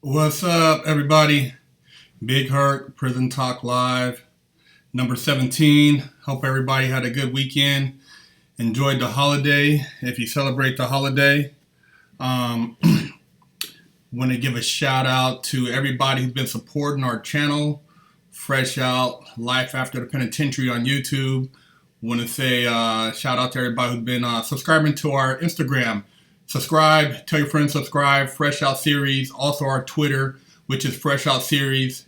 What's up, everybody? Big Herc, Prison Talk Live, number 17. Hope everybody had a good weekend. Enjoyed the holiday. If you celebrate the holiday, um, want to give a shout out to everybody who's been supporting our channel, Fresh Out Life After the Penitentiary on YouTube. Want to say shout out to everybody who's been subscribing to our Instagram. Subscribe, tell your friends, subscribe, FreshOutSeries, also our Twitter, which is FreshOutSeries.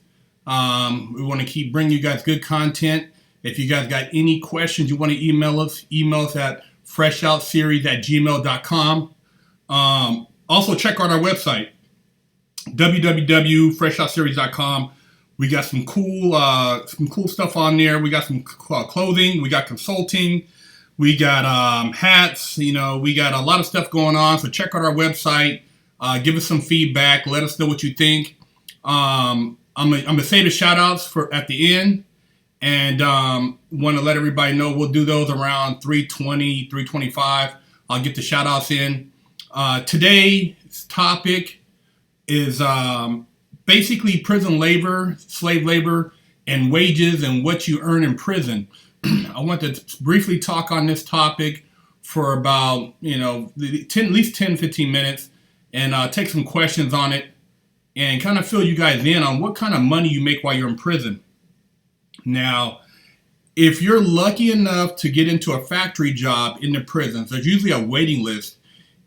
We want to keep bringing you guys good content. If you guys got any questions, you want to email us at FreshOutSeries@gmail.com. Also, check out our website, www.FreshOutSeries.com. We got some cool stuff on there. We got some clothing. We got consulting. We got hats. We got a lot of stuff going on. So check out our website. Give us some feedback. Let us know what you think. I'm gonna say the shout outs for at the end, and want to let everybody know we'll do those around 3:20, 3:25. I'll get the shout outs in. Today's topic is basically prison labor, slave labor, and wages and what you earn in prison. I want to briefly talk on this topic for about, at least 10, 15 minutes and take some questions on it and kind of fill you guys in on what kind of money you make while you're in prison. Now, if you're lucky enough to get into a factory job in the prisons, there's usually a waiting list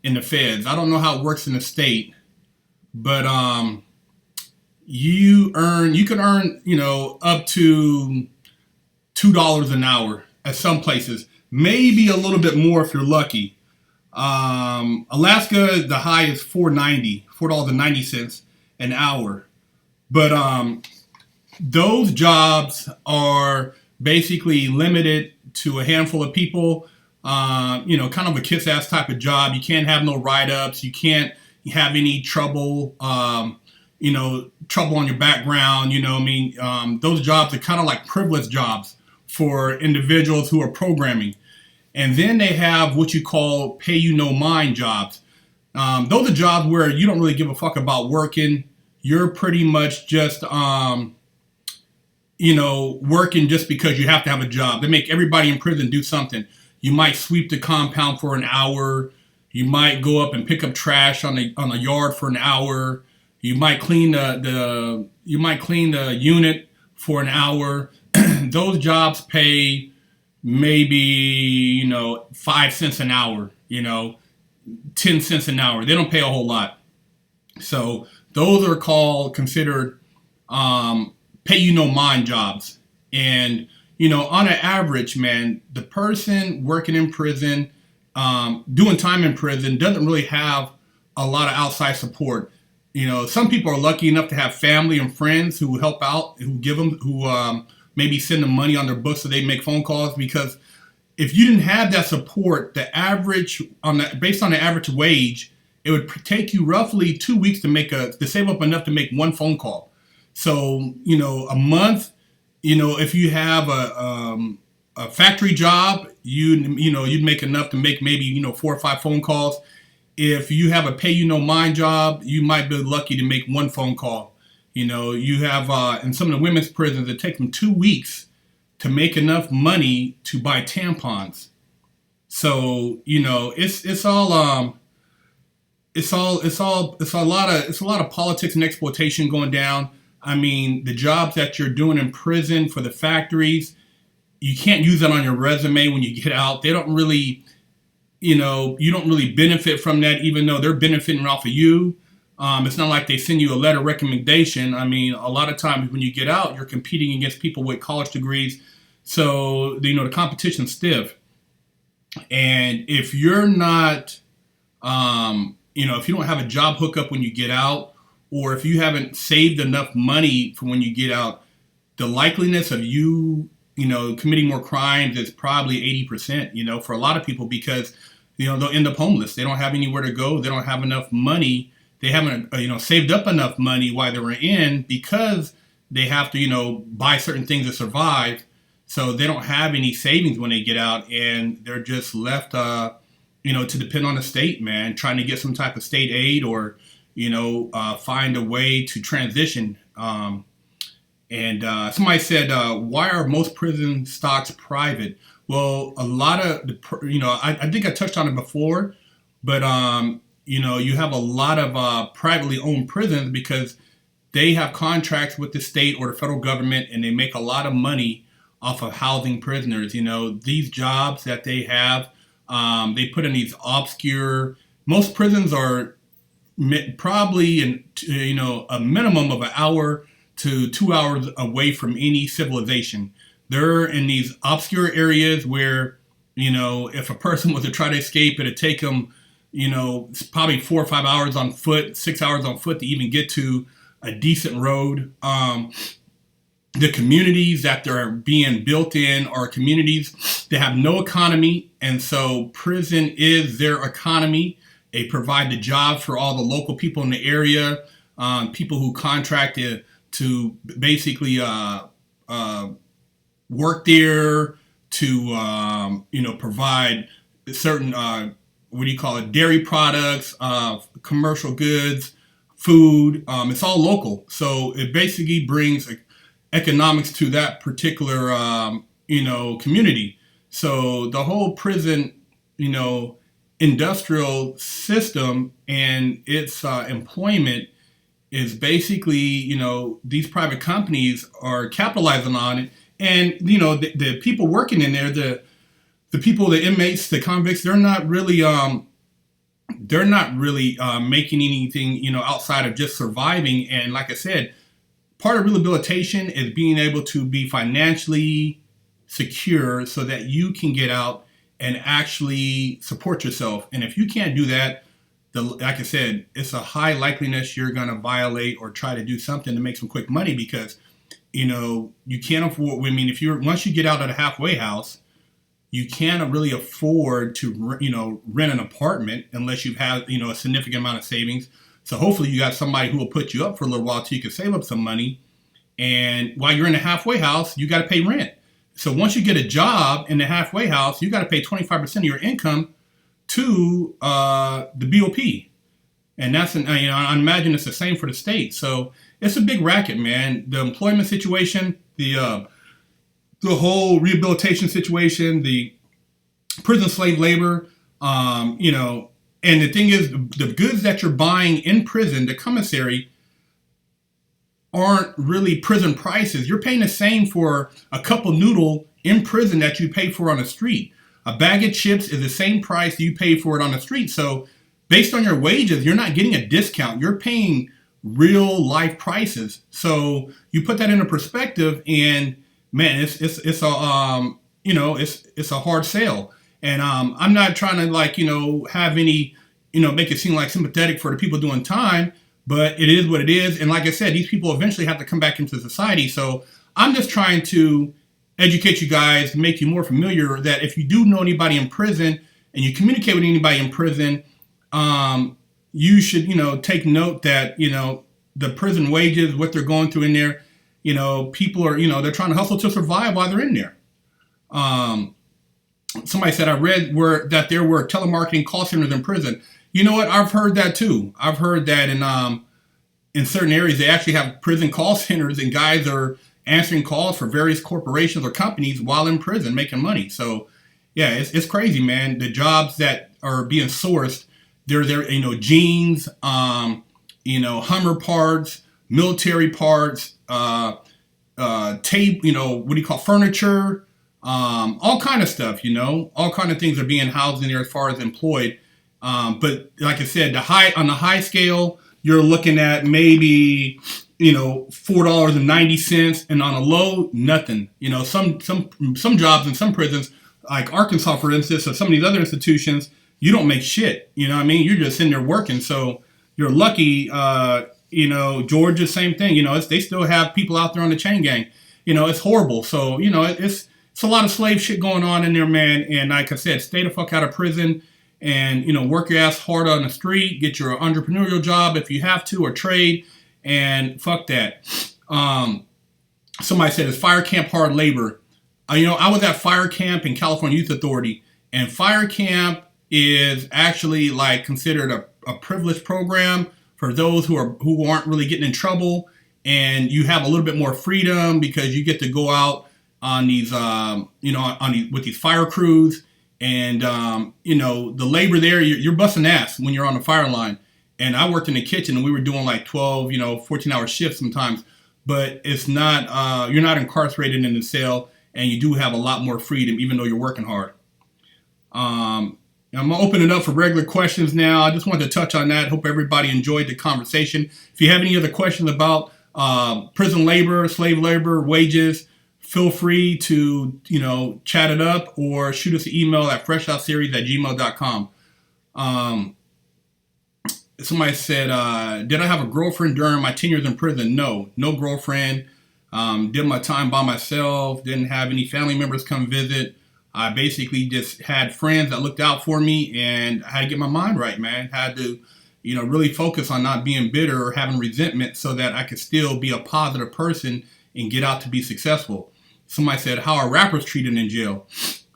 in the feds. I don't know how it works in the state, but you can earn, up to $2 an hour at some places, maybe a little bit more if you're lucky. Alaska, the high is $4.90 an hour. But those jobs are basically limited to a handful of people. Kind of a kiss-ass type of job. You can't have no write-ups. You can't have any trouble, trouble on your background. Those jobs are kind of like privileged jobs for individuals who are programming. And then they have what you call pay you no mind jobs. Those are jobs where you don't really give a fuck about working. You're pretty much just, working just because you have to have a job. They make everybody in prison do something. You might sweep the compound for an hour. You might go up and pick up trash on the yard for an hour. You might clean the unit for an hour. Those jobs pay maybe, 5 cents an hour, 10 cents an hour. They don't pay a whole lot. So those are considered pay you no mind jobs. And, on an average, man, the person working in prison, doing time in prison doesn't really have a lot of outside support. Some people are lucky enough to have family and friends who help out, who maybe send them money on their books so they make phone calls. Because if you didn't have that support, based on the average wage, it would take you roughly 2 weeks to save up enough to make one phone call. So, a month, if you have a factory job, you'd make enough to make maybe, 4 or 5 phone calls. If you have a pay you no mind job, you might be lucky to make one phone call. You have in some of the women's prisons, it takes them 2 weeks to make enough money to buy tampons. So it's a lot of politics and exploitation going down. I mean, the jobs that you're doing in prison for the factories, you can't use that on your resume when you get out. They don't really, you don't really benefit from that, even though they're benefiting off of you. It's not like they send you a letter of recommendation. I mean, a lot of times when you get out, you're competing against people with college degrees. So, the competition's stiff. And if you're not, if you don't have a job hookup when you get out, or if you haven't saved enough money for when you get out, the likeliness of you, committing more crimes is probably 80%, for a lot of people, because, they'll end up homeless. They don't have anywhere to go. They don't have enough money. They haven't, saved up enough money while they were in, because they have to, buy certain things to survive. So they don't have any savings when they get out, and they're just left, to depend on the state, man, trying to get some type of state aid or, find a way to transition. And somebody said, why are most prison stocks private? Well, a lot of I think I touched on it before, but you have a lot of privately owned prisons because they have contracts with the state or the federal government, and they make a lot of money off of housing prisoners. These jobs that they have, they put in these obscure. Most prisons are probably a minimum of an hour to 2 hours away from any civilization. They're in these obscure areas where, if a person was to try to escape, it'd take them, it's probably 4 or 5 hours on foot, 6 hours on foot to even get to a decent road. The communities that they're being built in are communities that have no economy, and so prison is their economy. They provide the jobs for all the local people in the area, people who contracted to basically work there, to provide certain dairy products, commercial goods, food. It's all local, so it basically brings economics to that particular community. So the whole prison industrial system and its employment is basically, these private companies are capitalizing on it. And, the people working in there, the people, the inmates, the convicts, they're not really making anything, outside of just surviving. And like I said, part of rehabilitation is being able to be financially secure so that you can get out and actually support yourself. And if you can't do that, like I said, it's a high likeliness you're going to violate or try to do something to make some quick money because, you can't afford. I mean, once you get out of the halfway house, you can't really afford to, rent an apartment unless you have, a significant amount of savings. So hopefully you got somebody who will put you up for a little while till you can save up some money. And while you're in the halfway house, you got to pay rent. So once you get a job in the halfway house, you got to pay 25% of your income to the BOP. And that's, I imagine it's the same for the state. So it's a big racket, man. The employment situation, the whole rehabilitation situation, the prison slave labor, and the thing is, the goods that you're buying in prison, the commissary, aren't really prison prices. You're paying the same for a cup of noodle in prison that you pay for on the street. A bag of chips is the same price you pay for it on the street. So based on your wages, you're not getting a discount. You're paying real life prices. So you put that into perspective, and man, it's a hard sale. And I'm not trying to have any make it seem like sympathetic for the people doing time, but it is what it is. And like I said, these people eventually have to come back into society. So I'm just trying to educate you guys, make you more familiar that if you do know anybody in prison and you communicate with anybody in prison, you should, take note that, the prison wages, what they're going through in there, people are, they're trying to hustle to survive while they're in there. Somebody said, I read that there were telemarketing call centers in prison. You know what? I've heard that too. I've heard that in certain areas, they actually have prison call centers and guys are answering calls for various corporations or companies while in prison making money. So yeah, it's crazy, man. The jobs that are being sourced, they're there, jeans, Hummer parts, military parts, tape, furniture, all kind of stuff, all kind of things are being housed in there as far as employed. But like I said, on the high scale, you're looking at maybe, $4.90, and on a low, nothing. Some jobs in some prisons, like Arkansas, for instance, or some of these other institutions, you don't make shit. You know what I mean? You're just in there working. So you're lucky. Georgia, same thing. They still have people out there on the chain gang. It's horrible. So, it's a lot of slave shit going on in there, man. And like I said, stay the fuck out of prison and, work your ass hard on the street, get your entrepreneurial job if you have to, or trade, and fuck that. Somebody said, is fire camp hard labor? I was at fire camp in California Youth Authority, and fire camp is actually considered a privileged program for those who aren't really getting in trouble, and you have a little bit more freedom because you get to go out on these, with these fire crews, and the labor there, you're busting ass when you're on the fire line. And I worked in the kitchen, and we were doing like 12, 14-hour shifts sometimes. But it's not, you're not incarcerated in the cell, and you do have a lot more freedom, even though you're working hard. I'm going to open it up for regular questions now. I just wanted to touch on that. Hope everybody enjoyed the conversation. If you have any other questions about prison labor, slave labor, wages, feel free to, chat it up or shoot us an email at FreshOutSeries@gmail.com. Somebody said, did I have a girlfriend during my 10 years in prison? No girlfriend. Did my time by myself. Didn't have any family members come visit. I basically just had friends that looked out for me, and I had to get my mind right, man. Had to, really focus on not being bitter or having resentment so that I could still be a positive person and get out to be successful. Somebody said, how are rappers treated in jail?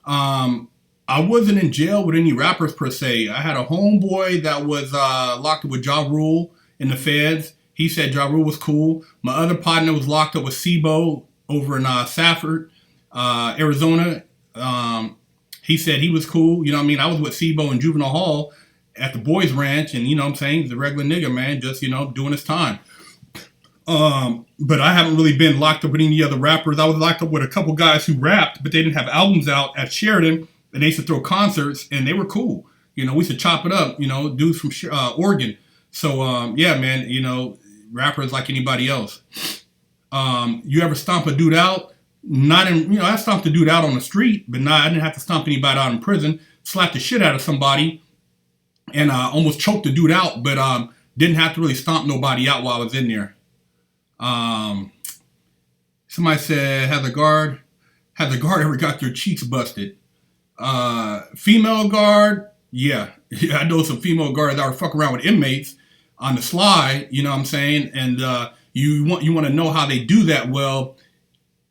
I wasn't in jail with any rappers per se. I had a homeboy that was locked up with Ja Rule in the feds. He said Ja Rule was cool. My other partner was locked up with Sibo over in Safford, Arizona. He said he was cool. I was with Sibo in juvenile hall at the boys ranch, and he's a regular nigga, man, just, doing his time. But I haven't really been locked up with any other rappers. I was locked up with a couple guys who rapped, but they didn't have albums out at Sheridan, and they used to throw concerts, and they were cool. We used to chop it up, dudes from Oregon. So, yeah, man, rappers like anybody else. You ever stomp a dude out? Not in, I stomped a dude out on the street, but I didn't have to stomp anybody out in prison. Slapped the shit out of somebody and almost choked the dude out, but didn't have to really stomp nobody out while I was in there. Somebody said, has the guard ever got their cheeks busted? Female guard, yeah. I know some female guards that were fucking around with inmates on the sly, you know what I'm saying? And you want to know how they do that. Well,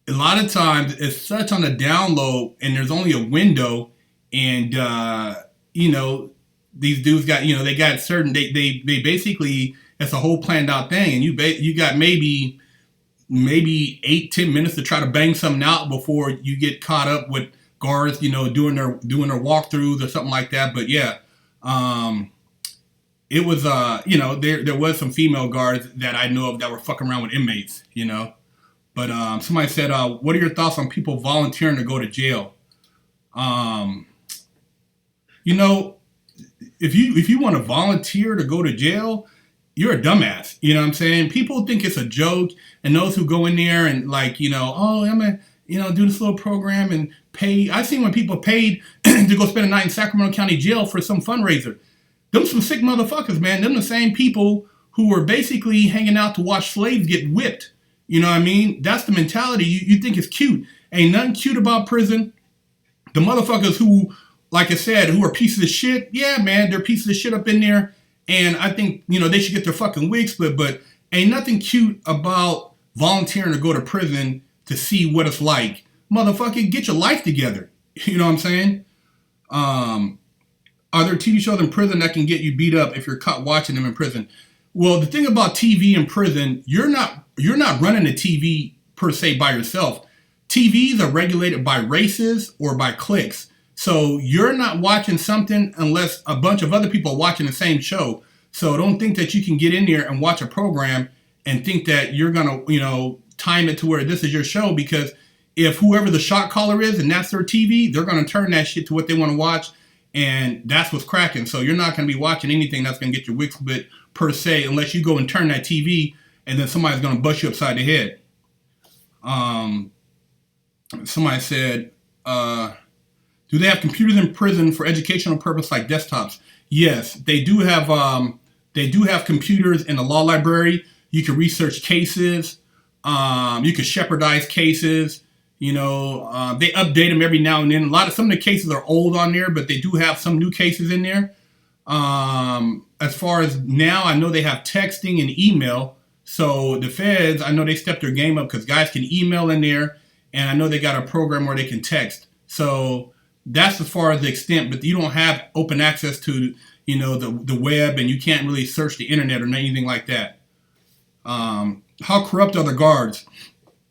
a lot of times it's such on the down low, and there's only a window, and these dudes got, they got certain, they basically, it's a whole planned out thing, and you got maybe 8-10 minutes to try to bang something out before you get caught up with guards, doing their walkthroughs or something like that. But yeah, it was there was some female guards that I know of that were fucking around with inmates, But somebody said, what are your thoughts on people volunteering to go to jail? If you want to volunteer to go to jail, you're a dumbass. You know what I'm saying? People think it's a joke, and those who go in there and I'm gonna, do this little program and pay. I've seen when people paid to go spend a night in Sacramento County Jail for some fundraiser. Them some sick motherfuckers, man. Them the same people who were basically hanging out to watch slaves get whipped. You know what I mean? That's the mentality. You think it's cute. Ain't nothing cute about prison. The motherfuckers who, like I said, who are pieces of shit, yeah, man, they're pieces of shit up in there. And I think, they should get their fucking wig split, but ain't nothing cute about volunteering to go to prison to see what it's like. Motherfucker, get your life together. You know what I'm saying? Are there TV shows in prison that can get you beat up if you're caught watching them in prison? Well, the thing about TV in prison, you're not running the TV per se by yourself. TVs are regulated by races or by cliques. So you're not watching something unless a bunch of other people are watching the same show. So don't think that you can get in there and watch a program and think that you're going to, time it to where this is your show, because if whoever the shot caller is and that's their TV, they're going to turn that shit to what they want to watch. And that's what's cracking. So you're not going to be watching anything that's going to get your wig split per se, unless you go and turn that TV and then somebody's going to bust you upside the head. Somebody said, do they have computers in prison for educational purpose like desktops? Yes, they do have. They do have computers in the law library. You can research cases. You can shepherdize cases. They update them every now and then. Some of the cases are old on there, but they do have some new cases in there. As far as now, I know they have texting and email. So the feds, I know they stepped their game up because guys can email in there, and I know they got a program where they can text. So that's as far as the extent, but you don't have open access to, the web, and you can't really search the internet or anything like that. How corrupt are the guards?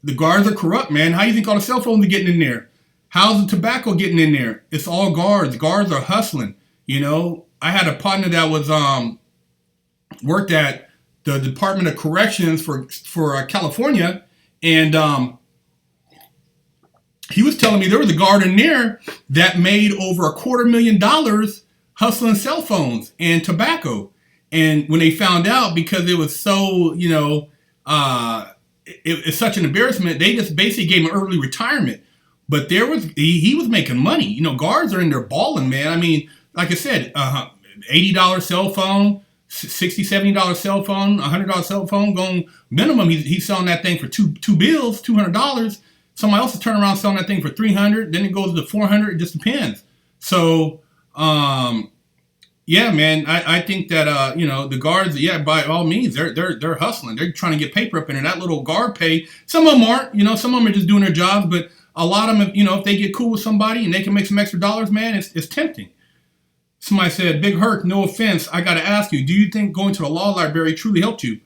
The guards are corrupt, man. How do you think all the cell phones are getting in there? How's the tobacco getting in there? It's all guards. Guards are hustling. I had a partner that was worked at the Department of Corrections for California, and he was telling me there was a guard in there that made over $250,000 hustling cell phones and tobacco. And when they found out, because it was so, it's such an embarrassment, they just basically gave him early retirement. But he was making money. Guards are in there balling, man. I mean, like I said, $80 cell phone, $60, $70 cell phone, $100 cell phone, going minimum. He's selling that thing for two bills, $200. Somebody else is turning around selling that thing for $300. Then it goes to $400. It just depends. So, yeah, man, I think that the guards, yeah, by all means, they're hustling. They're trying to get paper up in there. That little guard pay. Some of them aren't. Some of them are just doing their jobs. But a lot of them, if they get cool with somebody and they can make some extra dollars, man, it's tempting. Somebody said, Big Herc, no offense, I got to ask you, do you think going to the law library truly helped you?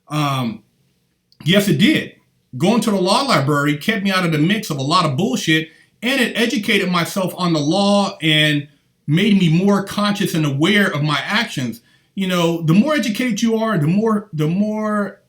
Yes, it did. Going to the law library kept me out of the mix of a lot of bullshit, and it educated myself on the law and made me more conscious and aware of my actions. The more educated you are, the more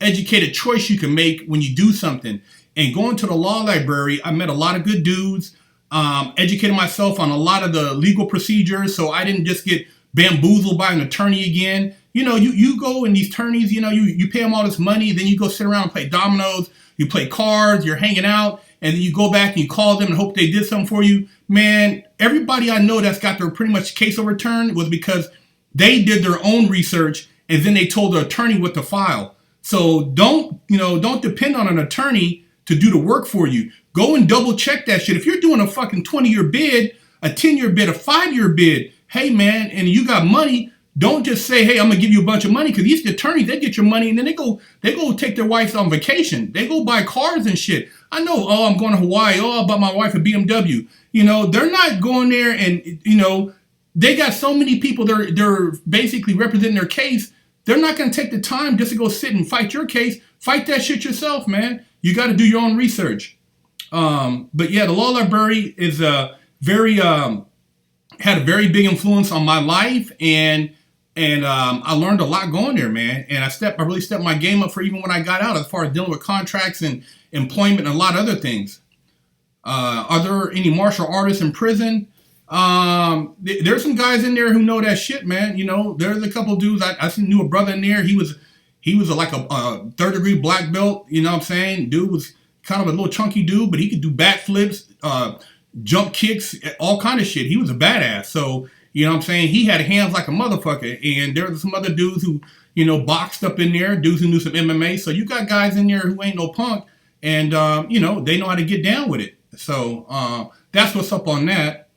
educated choice you can make when you do something. And going to the law library, I met a lot of good dudes, educated myself on a lot of the legal procedures, so I didn't just get bamboozled by an attorney again. You go and these attorneys, you pay them all this money, then you go sit around and play dominoes, you play cards, you're hanging out, and then you go back and you call them and hope they did something for you. Man, everybody I know that's got their pretty much case overturned was because they did their own research and then they told the attorney what to file. So don't depend on an attorney to do the work for you. Go and double check that shit. If you're doing a fucking 20-year bid, a 10-year bid, a 5-year bid, hey man, and you got money, don't just say, hey, I'm gonna give you a bunch of money, because these attorneys, they get your money and then they go take their wives on vacation. They go buy cars and shit. I know, I'm going to Hawaii. I bought my wife a BMW. They're not going there and, they got so many people they're basically representing their case. They're not going to take the time just to go sit and fight your case. Fight that shit yourself, man. You got to do your own research. But yeah, the law library is had a very big influence on my life, and I learned a lot going there, man. And I really stepped my game up for even when I got out, as far as dealing with contracts and employment and a lot of other things. Are there any martial artists in prison? There's some guys in there who know that shit, man. There's a couple dudes. I knew a brother in there. He was like a third-degree black belt. You know what I'm saying? Dude was kind of a little chunky dude, but he could do backflips, jump kicks, all kind of shit. He was a badass. So, you know what I'm saying? He had hands like a motherfucker. And there were some other dudes who, boxed up in there, dudes who knew some MMA. So you got guys in there who ain't no punk. And, they know how to get down with it. So that's what's up on that.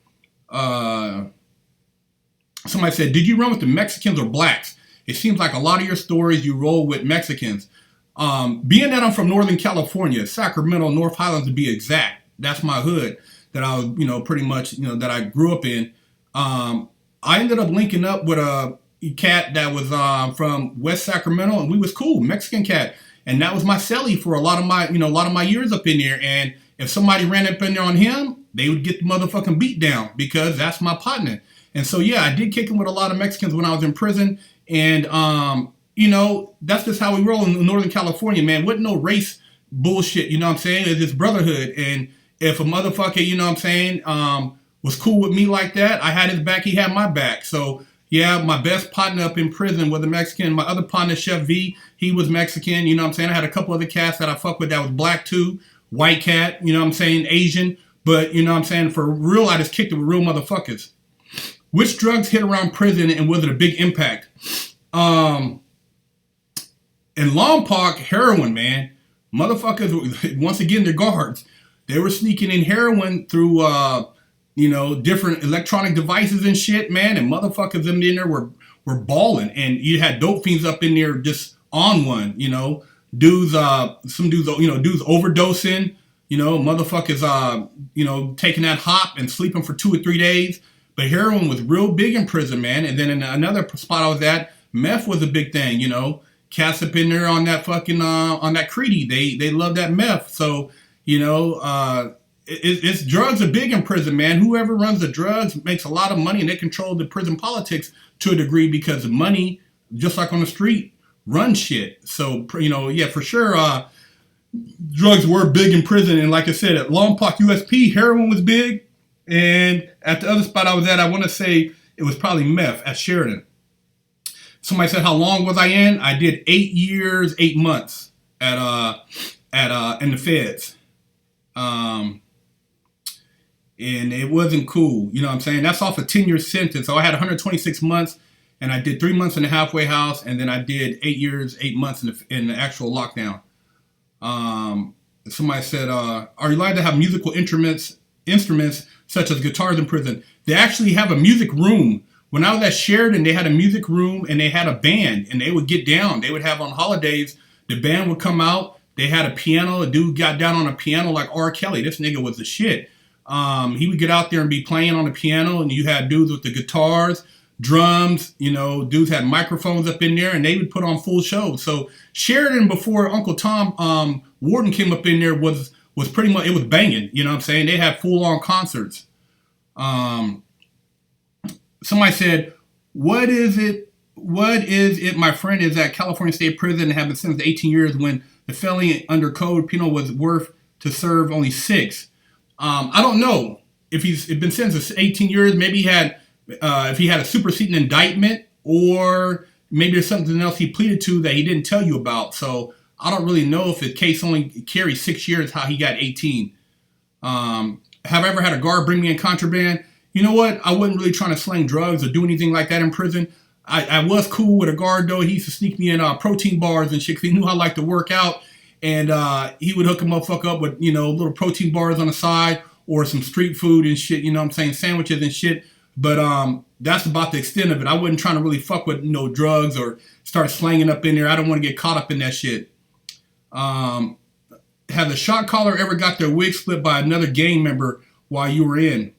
Somebody said, did you run with the Mexicans or blacks? It seems like a lot of your stories you roll with Mexicans. Being that I'm from Northern California, Sacramento, North Highlands to be exact, that's my hood that I was, pretty much, that I grew up in. I ended up linking up with a cat that was from West Sacramento, and we was cool, Mexican cat. And that was my celly for a lot of my years up in there. And if somebody ran up in there on him, they would get the motherfucking beat down, because that's my partner. And so, yeah, I did kick him with a lot of Mexicans when I was in prison. And, that's just how we roll in Northern California, man. With no race bullshit, you know what I'm saying? It's this brotherhood. And if a motherfucker, you know what I'm saying, was cool with me like that, I had his back, he had my back. So, yeah, my best partner up in prison was a Mexican. My other partner, Chef V, he was Mexican. You know what I'm saying? I had a couple other cats that I fuck with that was black too. White cat, you know what I'm saying? Asian. But, you know what I'm saying? For real, I just kicked it with real motherfuckers. Which drugs hit around prison, and was it a big impact? In Rampart, heroin, man. Motherfuckers, once again, they're guards. They were sneaking in heroin through, different electronic devices and shit, man. And motherfuckers in there were balling. And you had dope fiends up in there just on one, Dudes, dudes overdosing, motherfuckers, taking that hop and sleeping for 2 or 3 days. But heroin was real big in prison, man. And then in another spot I was at, meth was a big thing, you know. Cats up in there on that fucking, on that Creedy. They love that meth. So, you know, it's drugs are big in prison, man. Whoever runs the drugs makes a lot of money, and they control the prison politics to a degree because the money, just like on the street, runs shit. So, you know, yeah, for sure, drugs were big in prison. And like I said, at Lompoc USP, heroin was big. And at the other spot I was at, I want to say it was probably meth at Sheridan. Somebody said, how long was I in? I did 8 years, 8 months in the feds. And it wasn't cool. You know what I'm saying? That's off a 10-year sentence. So I had 126 months, and I did 3 months in the halfway house, and then I did 8 years, 8 months in the actual lockdown. Somebody said, are you allowed to have musical instruments such as guitars in prison? They actually have a music room. When I was at Sheridan, they had a music room and they had a band, and they would get down. They would have on holidays, the band would come out. They had a piano. A dude got down on a piano like R. Kelly. This nigga was the shit. He would get out there and be playing on the piano, and you had dudes with the guitars, drums, you know, dudes had microphones up in there, and they would put on full shows. So Sheridan, before Uncle Tom Warden came up in there, was pretty much, it was banging. You know what I'm saying? They had full on concerts. Somebody said, what is it, my friend, is at California State Prison and have been sentenced to 18 years when the felony under code penal was worth to serve only 6. I don't know if he's been sentenced to 18 years. Maybe he had, if he had a superseding indictment, or maybe there's something else he pleaded to that he didn't tell you about. So I don't really know if the case only carries 6 years, how he got 18. Have I ever had a guard bring me in contraband? You know what? I wasn't really trying to slang drugs or do anything like that in prison. I was cool with a guard, though. He used to sneak me in protein bars and shit because he knew I liked to work out. And he would hook a motherfucker up with, you know, little protein bars on the side or some street food and shit, you know what I'm saying, sandwiches and shit. But that's about the extent of it. I wasn't trying to really fuck with, you know, drugs or start slanging up in there. I don't want to get caught up in that shit. Has a shot caller ever got their wig split by another gang member while you were in?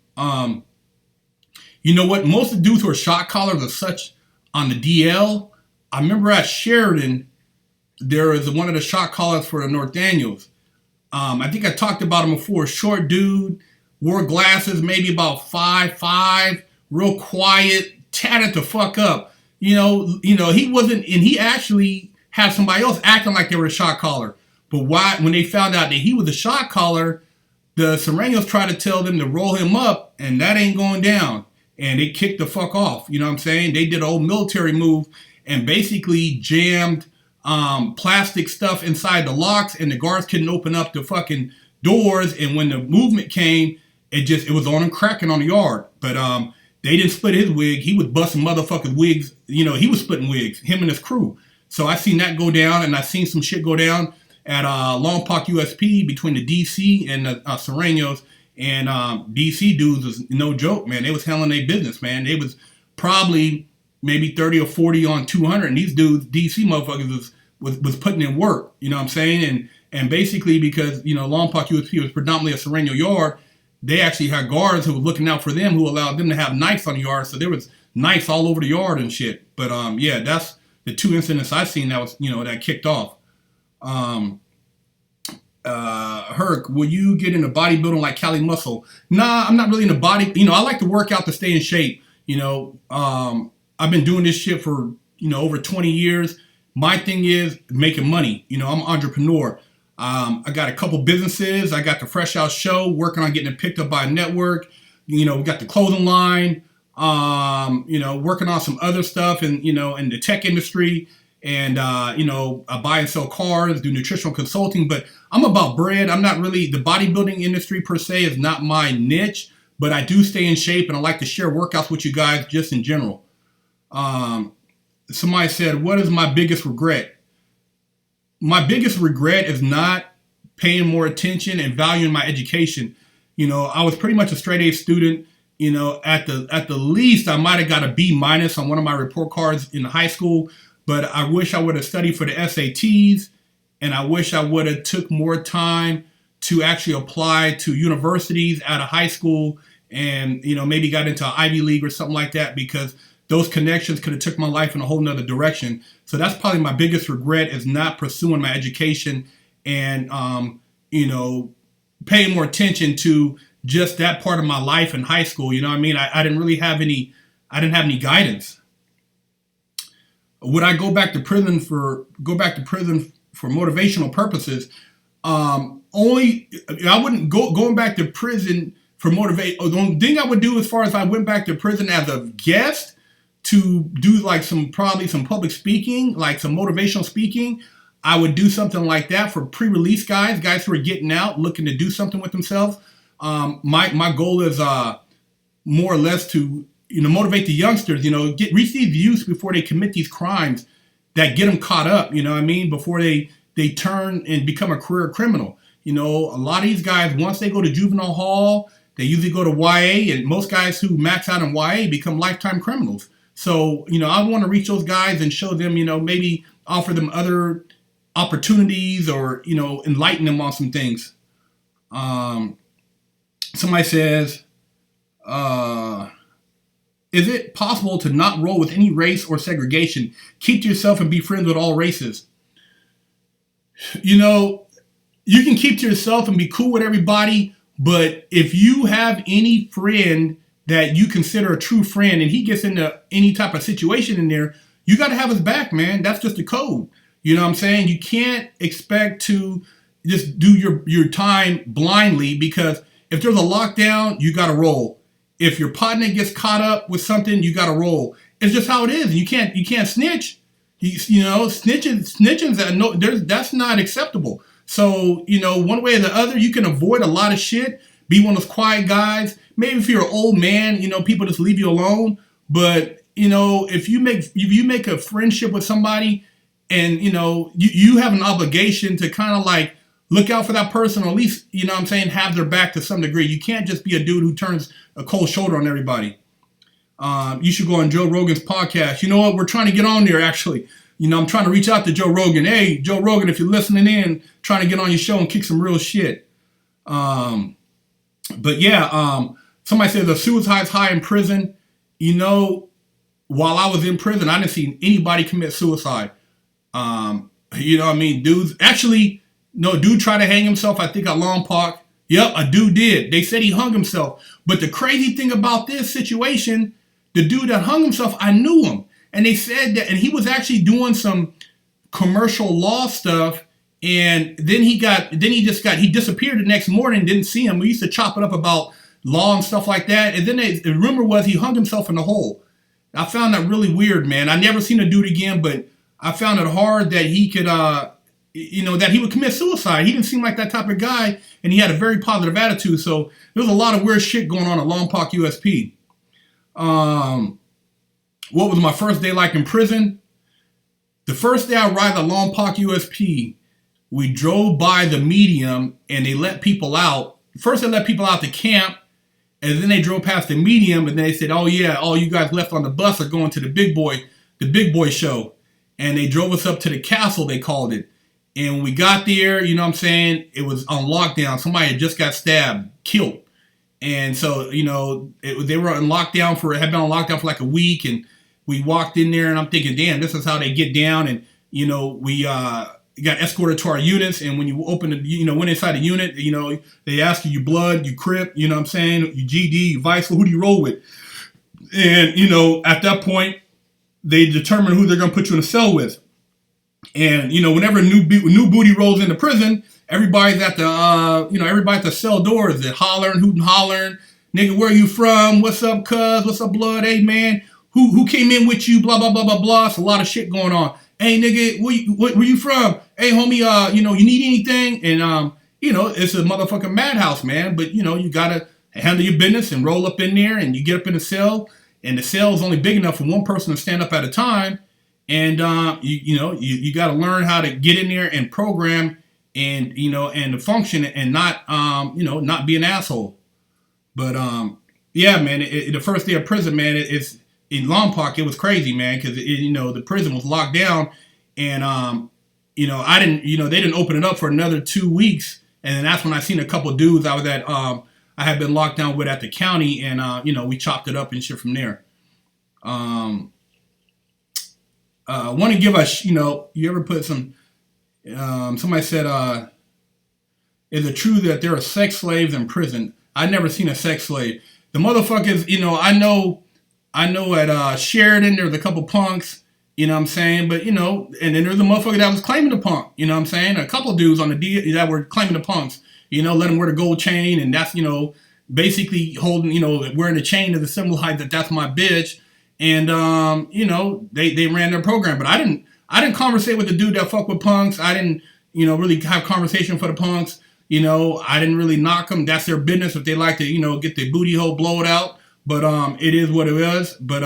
You know what? Most of the dudes who are shot callers are such on the DL. I remember at Sheridan, there was one of the shot callers for the North Daniels. I think I talked about him before. Short dude, wore glasses, maybe about 5'5", real quiet, tatted the fuck up. You know, he wasn't, and he actually had somebody else acting like they were a shot caller. But when they found out that he was a shot caller, the Serranos tried to tell them to roll him up, and that ain't going down. And they kicked the fuck off. You know what I'm saying? They did an old military move and basically jammed plastic stuff inside the locks, and the guards couldn't open up the fucking doors. And when the movement came, it was on and cracking on the yard. But they didn't split his wig. He was busting motherfuckers' wigs. You know, he was splitting wigs, him and his crew. So I seen that go down, and I seen some shit go down at Lompoc USP between the DC and the Serranos. And DC dudes was no joke, man. They was handling their business, man. They was probably maybe 30 or 40 on 200. And these dudes, DC motherfuckers, was putting in work. You know what I'm saying? And basically because, you know, Lompoc USP was predominantly a Serrano yard, they actually had guards who were looking out for them, who allowed them to have knives on the yard. So there was knives all over the yard and shit. But yeah, that's the 2 incidents I've seen that was, you know, that kicked off. Herc, will you get into bodybuilding like Cali Muscle? Nah, I'm not really into body. You know, I like to work out to stay in shape. You know, I've been doing this shit for, you know, over 20 years. My thing is making money. You know, I'm an entrepreneur. I got a couple businesses. I got the Fresh Out show, working on getting it picked up by a network. You know, we got the clothing line. You know, working on some other stuff and, you know, in the tech industry. And, you know, I buy and sell cars, do nutritional consulting, but I'm about bread. I'm not really, the bodybuilding industry per se is not my niche, but I do stay in shape and I like to share workouts with you guys just in general. Somebody said, what is my biggest regret? My biggest regret is not paying more attention and valuing my education. You know, I was pretty much a straight A student. You know, at the least, I might have got a B- on one of my report cards in high school. But I wish I would have studied for the SATs, and I wish I would have took more time to actually apply to universities out of high school and, maybe got into Ivy League or something like that, because those connections could have took my life in a whole nother direction. So that's probably my biggest regret, is not pursuing my education and, paying more attention to just that part of my life in high school. You know what I mean? I didn't really have I didn't have any guidance. Would I go back to prison for motivational purposes? Only, I wouldn't going back to prison for motivate. The only thing I would do, as far as I went back to prison as a guest, to do like probably some public speaking, like some motivational speaking, I would do something like that for pre-release guys who are getting out, looking to do something with themselves. My goal is more or less to motivate the youngsters, reach these youths before they commit these crimes that get them caught up. You know what I mean? Before they turn and become a career criminal. A lot of these guys, once they go to juvenile hall, they usually go to YA, and most guys who max out in YA become lifetime criminals. So, I want to reach those guys and show them, maybe offer them other opportunities, or, enlighten them on some things. Somebody says, is it possible to not roll with any race or segregation? Keep to yourself and be friends with all races. You can keep to yourself and be cool with everybody, but if you have any friend that you consider a true friend and he gets into any type of situation in there, you got to have his back, man. That's just the code. You know what I'm saying? You can't expect to just do your time blindly, because if there's a lockdown, you got to roll. If your partner gets caught up with something, you got to roll. It's just how it is. You can't snitch. Snitching, that's not acceptable. So, one way or the other, you can avoid a lot of shit. Be one of those quiet guys. Maybe if you're an old man, people just leave you alone. But, if you make a friendship with somebody, and, you have an obligation to kind of like look out for that person, or at least, have their back to some degree. You can't just be a dude who turns a cold shoulder on everybody. You should go on Joe Rogan's podcast. You know what? We're trying to get on there, actually. I'm trying to reach out to Joe Rogan. Hey, Joe Rogan, if you're listening in, trying to get on your show and kick some real shit. But yeah, somebody said the suicide's high in prison. While I was in prison, I didn't see anybody commit suicide. Dudes, actually, no, dude tried to hang himself, I think, at Rampart. Yep, a dude did. They said he hung himself. But the crazy thing about this situation, the dude that hung himself, I knew him. And they said that, and he was actually doing some commercial law stuff. And then he disappeared the next morning, didn't see him. We used to chop it up about law and stuff like that. And then the rumor was he hung himself in the hole. I found that really weird, man. I never seen a dude again, but I found it hard that he could, that he would commit suicide. He didn't seem like that type of guy, and he had a very positive attitude. So there was a lot of weird shit going on at Rampart USP. What was my first day like in prison? The first day I arrived at Rampart USP, we drove by the medium, and they let people out. First they let people out to camp, and then they drove past the medium, and then they said, oh yeah, all you guys left on the bus are going to the big boy show. And they drove us up to the castle, they called it. And when we got there, it was on lockdown. Somebody had just got stabbed, killed. And so, they were on lockdown had been on lockdown for like a week. And we walked in there, and I'm thinking, damn, this is how they get down. And, we got escorted to our units. And when you open went inside the unit, they ask you your blood, your crip, you GD, your vice, who do you roll with? And, at that point, they determine who they're going to put you in a cell with. And, whenever a new booty rolls into prison, everybody's at the cell doors. They're hollering, hooting, hollering. Nigga, where you from? What's up, cuz? What's up, blood? Hey, man, who came in with you? Blah, blah, blah, blah, blah. It's a lot of shit going on. Hey, nigga, where you from? Hey, homie, you need anything? And, it's a motherfucking madhouse, man. But, you got to handle your business and roll up in there, and you get up in the cell. And the cell is only big enough for one person to stand up at a time. And, you got to learn how to get in there and program and, and to function and not, not be an asshole. But, yeah, man, the first day of prison, man, it's in Rampart, it was crazy, man, because, the prison was locked down. And, they didn't open it up for another 2 weeks. And then that's when I seen a couple dudes. I I had been locked down with at the county, and we chopped it up and shit from there. Want to give us, you ever put some? Somebody said, "Is it true that there are sex slaves in prison?" I never seen a sex slave. The motherfuckers, I know at Sheridan there's a couple punks. You know what I'm saying? But, and then there's a motherfucker that was claiming the punk. You know what I'm saying? A couple dudes on the D that were claiming the punks. Let them wear the gold chain, and that's, basically holding, wearing the chain to symbolize that that's my bitch. And, they ran their program. But I didn't conversate with the dude that fuck with punks. I didn't, really have conversation for the punks. I didn't really knock them. That's their business if they like to, get their booty hole, blow it out. But it is what it is. But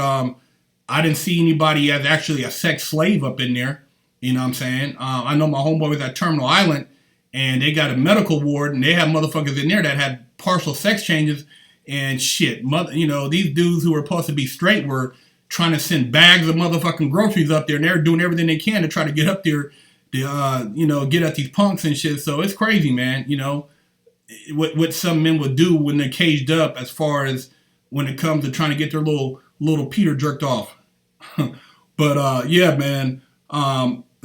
I didn't see anybody as actually a sex slave up in there. You know what I'm saying? I know my homeboy was at Terminal Island, and they got a medical ward, and they have motherfuckers in there that had partial sex changes and shit. These dudes who were supposed to be straight were trying to send bags of motherfucking groceries up there, and they're doing everything they can to try to get up there to, get at these punks and shit. So it's crazy, man. What some men would do when they're caged up as far as when it comes to trying to get their little Peter jerked off. But yeah, man.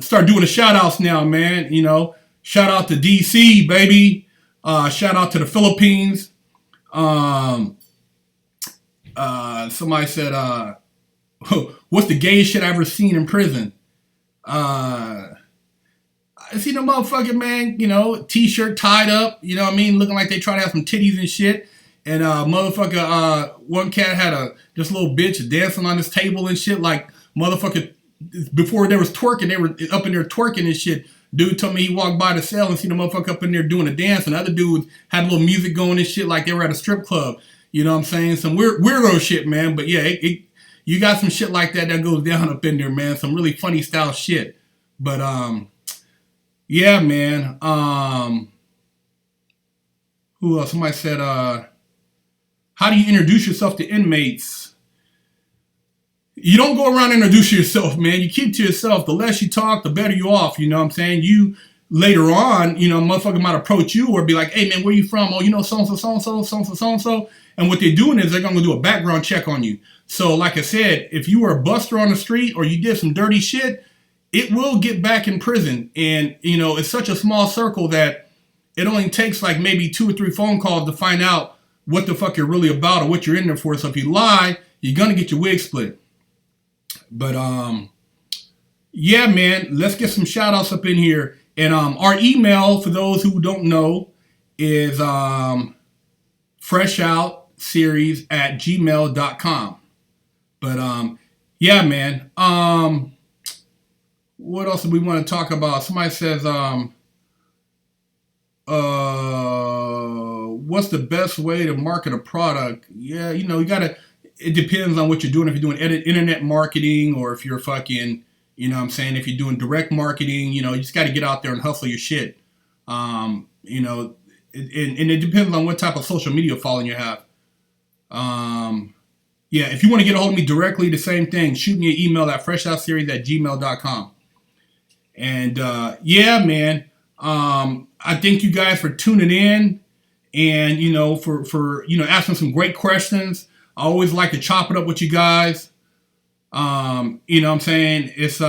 Start doing the shout outs now, man. Shout out to DC, baby. Shout out to the Philippines. Somebody said, what's the gayest shit I ever seen in prison? I seen a motherfucking man, t-shirt tied up, looking like they try to have some titties and shit. And motherfucker, one cat had this little bitch dancing on this table and shit, like motherfucker, before there was twerking, they were up in there twerking and shit. Dude told me he walked by the cell and seen the motherfucker up in there doing a dance, and other dudes had a little music going and shit like they were at a strip club. You know what I'm saying? Some weirdo shit, man. But yeah, you got some shit like that goes down up in there, man. Some really funny style shit. But yeah, man. Who else? Somebody said, how do you introduce yourself to inmates? You don't go around and introduce yourself, man. You keep to yourself. The less you talk, the better you off. You know what I'm saying? You later on, motherfucker might approach you or be like, hey, man, where you from? Oh, so-and-so, so-and-so, so-and-so, so-and-so. And what they're doing is they're going to do a background check on you. So like I said, if you were a buster on the street or you did some dirty shit, it will get back in prison. And, it's such a small circle that it only takes like maybe 2 or 3 phone calls to find out what the fuck you're really about or what you're in there for. So if you lie, you're going to get your wig split. But, yeah, man, let's get some shout outs up in here. And, our email, for those who don't know, is, FreshOutSeries@gmail.com. But, yeah, man, what else do we want to talk about? Somebody says, what's the best way to market a product? Yeah, you gotta, it depends on what you're doing. If you're doing internet marketing or if you're fucking, if you're doing direct marketing, you just got to get out there and hustle your shit. And it depends on what type of social media following you have. Yeah, if you want to get a hold of me directly, the same thing. Shoot me an email at FreshOutSeries@gmail.com. And yeah, man, I thank you guys for tuning in and, for asking some great questions. I always like to chop it up with you guys. You know what I'm saying? It's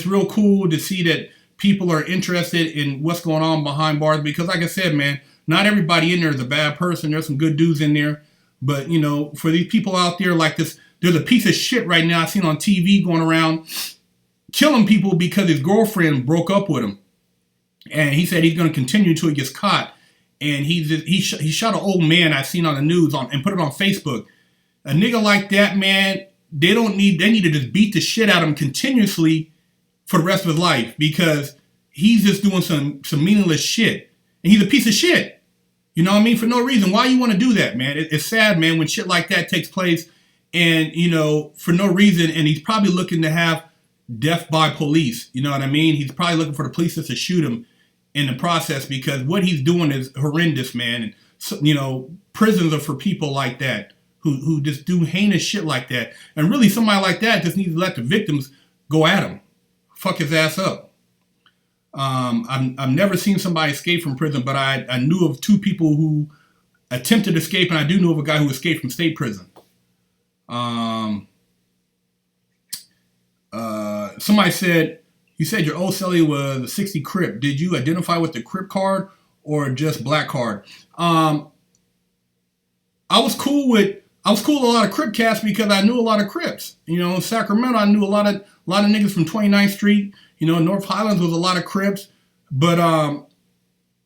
real cool to see that people are interested in what's going on behind bars because, like I said, man, not everybody in there is a bad person. There's some good dudes in there. But, for these people out there like this, there's a piece of shit right now I've seen on TV going around killing people because his girlfriend broke up with him. And he said he's going to continue until he gets caught. And he shot an old man I seen on the news and put it on Facebook. A nigga like that, man, they need to just beat the shit out of him continuously for the rest of his life because he's just doing some meaningless shit. And he's a piece of shit. You know what I mean? For no reason. Why you want to do that, man? It's sad, man, when shit like that takes place and, for no reason. And he's probably looking to have death by police. You know what I mean? He's probably looking for the police to shoot him in the process because what he's doing is horrendous, man. And, prisons are for people like that who just do heinous shit like that. And really somebody like that just needs to let the victims go at him. Fuck his ass up. I've never seen somebody escape from prison, but I knew of 2 people who attempted to escape, and I do know of a guy who escaped from state prison. Somebody said, you said your old cellie was a 60 Crip. Did you identify with the Crip card or just black card? I was cool with a lot of Crip cats because I knew a lot of Crips. You know, in Sacramento, I knew a lot of niggas from 29th Street. You know, North Highlands was a lot of Crips. But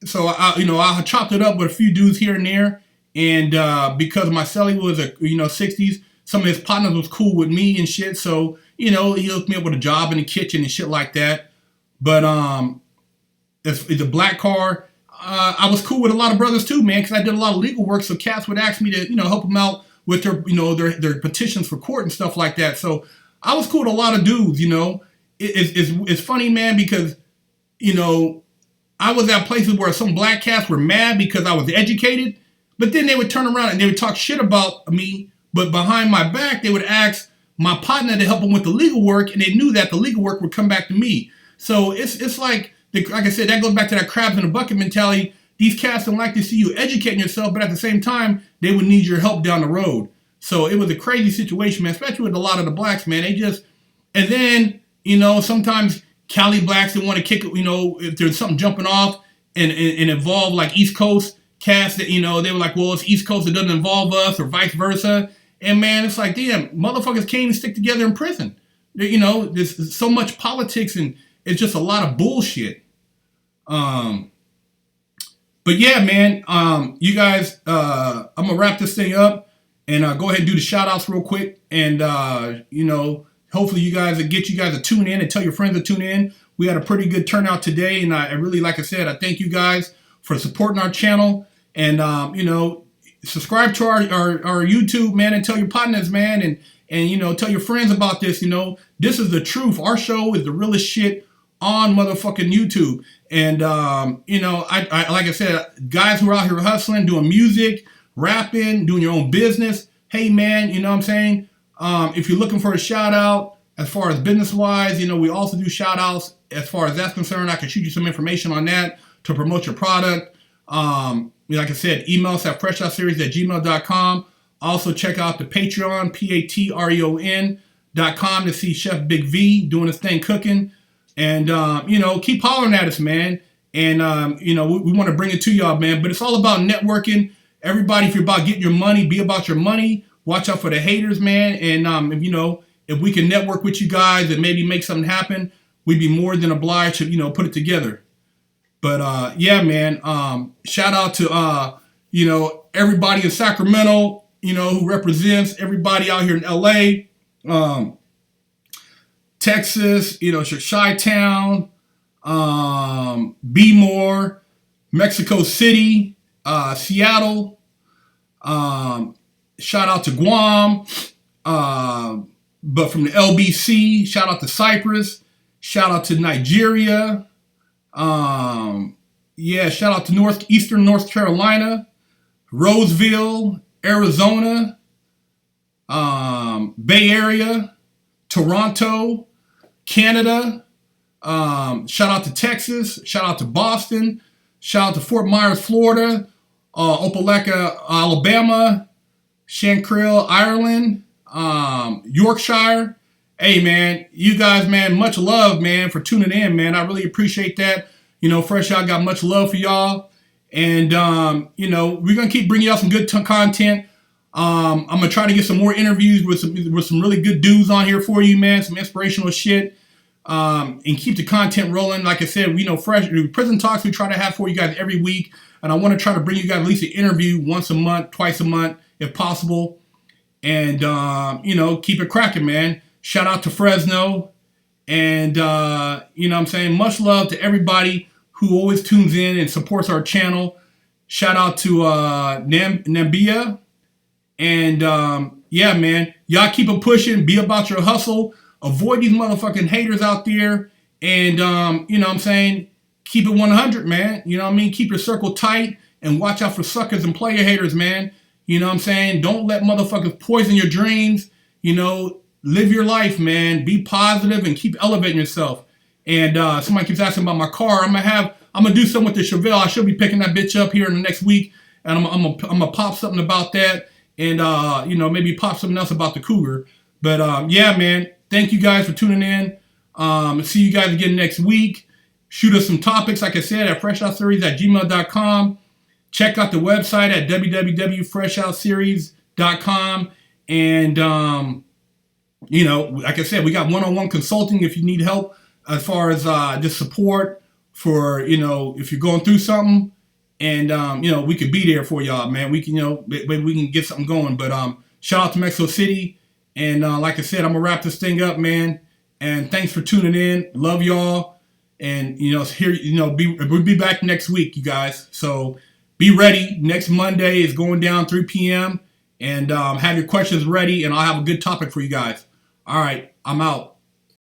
so I chopped it up with a few dudes here and there. And because my cellie was a 60s, some of his partners was cool with me and shit. So he hooked me up with a job in the kitchen and shit like that. But as the black card, I was cool with a lot of brothers too, man, because I did a lot of legal work. So cats would ask me to help them out with their petitions for court and stuff like that. So I was cool with a lot of dudes. It's funny, man, because I was at places where some black cats were mad because I was educated, but then they would turn around and they would talk shit about me, but behind my back they would ask my partner to help them with the legal work, and they knew that the legal work would come back to me. So it's like I said, that goes back to that crabs in a bucket mentality. These cats don't like to see you educating yourself, but at the same time, they would need your help down the road. So it was a crazy situation, man, especially with a lot of the blacks, man. And then, sometimes Cali blacks that want to kick it, if there's something jumping off and involve like East Coast cats that, they were like, well, it's East Coast, it doesn't involve us, or vice versa. And man, it's like, damn, motherfuckers can't even stick together in prison. There's so much politics and it's just a lot of bullshit. But yeah, man, you guys, I'm gonna wrap this thing up and go ahead and do the shout outs real quick. And, hopefully you guys get you guys to tune in and tell your friends to tune in. We had a pretty good turnout today. And I really, like I said, I thank you guys for supporting our channel. And, subscribe to our YouTube, man, and tell your partners, man. And tell your friends about this. This is the truth. Our show is the realest shit on motherfucking YouTube. And, I like I said, guys who are out here hustling, doing music, rapping, doing your own business. Hey, man, you know what I'm saying? If you're looking for a shout out as far as business wise, we also do shout outs as far as that's concerned. I can shoot you some information on that to promote your product. Like I said, email us at FreshOutSeries@gmail.com. Also check out the Patreon, Patreon.com to see Chef Big V doing his thing cooking. And, keep hollering at us, man. And, we want to bring it to y'all, man. But it's all about networking. Everybody, if you're about getting your money, be about your money. Watch out for the haters, man. And, if we can network with you guys and maybe make something happen, we'd be more than obliged to, put it together. But, yeah, man, shout out to, everybody in Sacramento, who represents everybody out here in LA, Texas, Chi-Town, Bmore, Mexico City, Seattle, shout out to Guam, but from the LBC, shout out to Cyprus, shout out to Nigeria, shout out to Eastern North Carolina, Roseville, Arizona, Bay Area, Toronto, Canada, shout out to Texas, shout out to Boston, shout out to Fort Myers, Florida, Opelika, Alabama, Shankril, Ireland, Yorkshire. Hey, man, you guys, man, much love, man, for tuning in, man. I really appreciate that. Fresh Out got much love for y'all. And, we're going to keep bringing y'all some good content. I'm going to try to get some more interviews with some really good dudes on here for you, man, some inspirational shit. And keep the content rolling. Like I said, Fresh Prison Talks we try to have for you guys every week. And I want to try to bring you guys at least an interview once a month, twice a month, if possible. And, keep it cracking, man. Shout out to Fresno. And, much love to everybody who always tunes in and supports our channel. Shout out to Nambia. And, man, y'all keep it pushing. Be about your hustle. Avoid these motherfucking haters out there. And, keep it 100, man. Keep your circle tight and watch out for suckers and player haters, man. Don't let motherfuckers poison your dreams. Live your life, man. Be positive and keep elevating yourself. And somebody keeps asking about my car. I'm gonna do something with the Chevelle. I should be picking that bitch up here in the next week, and I'm gonna pop something about that, and maybe pop something else about the Cougar. But yeah, man, thank you guys for tuning in. See you guys again next week. Shoot us some topics, like I said, at FreshOutSeries@gmail.com. Check out the website at www.FreshOutSeries.com. And, like I said, we got one-on-one consulting if you need help as far as just support for, if you're going through something. And, we could be there for y'all, man. We can, maybe we can get something going. But shout out to Mexico City. And like I said, I'm going to wrap this thing up, man. And thanks for tuning in. Love y'all. And, here, we'll be back next week, you guys. So be ready. Next Monday is going down 3 p.m. And have your questions ready, and I'll have a good topic for you guys. All right, I'm out.